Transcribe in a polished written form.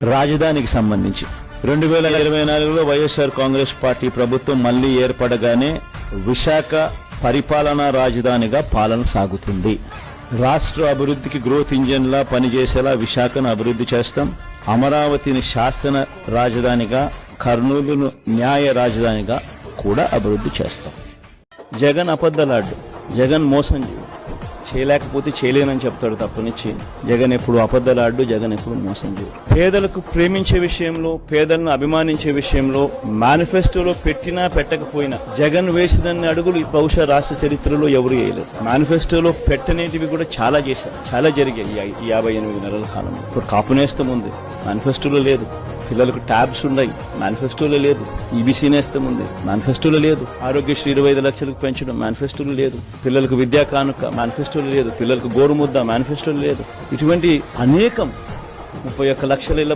రాజధానికి సంబంధించి 2024లో వైఎస్ఆర్ కాంగ్రెస్ పార్టీ ప్రభుత్వం మళ్లీ ఏర్పడగానే విశాఖ పరిపాలనా రాజధానిగా పాలన సాగుతుంది. రాష్ట్ర అభివృద్ధికి గ్రోత్ ఇంజిన్ లా పనిచేసేలా విశాఖను అభివృద్ధి చేస్తాం. అమరావతిని శాసన రాజధానిగా, కర్నూలును న్యాయ రాజధానిగా కూడా అభివృద్ధి చేస్తాం. జగన్ అబద్ధలాడు, జగన్ మోసం చేయలేకపోతే చేయలేనని చెప్తాడు తప్పనిచ్చి. జగన్ ఎప్పుడు అబద్ధలాడు, జగన్ ఎప్పుడు మోసం చేయడు. పేదలకు ప్రేమించే విషయంలో, పేదలను అభిమానించే విషయంలో మేనిఫెస్టోలో పెట్టినా పెట్టకపోయినా జగన్ వేసినన్ని అడుగులు బహుశా రాష్ట్ర చరిత్రలో ఎవరు వేయలేదు. మేనిఫెస్టోలో పెట్టనేటివి కూడా చాలా చేశారు, చాలా జరిగాయి ఈ 58 నెలల కాలంలో. ఇప్పుడు కాపు నేస్తం ఉంది, మేనిఫెస్టోలో లేదు. పిల్లలకు ట్యాబ్స్ ఉన్నాయి, మేనిఫెస్టోలో లేదు. ఈబీసీ నేస్తం ఉంది, మేనిఫెస్టోలో లేదు. ఆరోగ్యశ్రీ 25 లక్షలకు పెంచడం మేనిఫెస్టోలో లేదు. పిల్లలకు విద్యా కానుక మేనిఫెస్టోలో లేదు. పిల్లలకు గోరుముద్ద మేనిఫెస్టోలో లేదు. ఇటువంటి అనేకం 31 లక్షల ఇళ్ల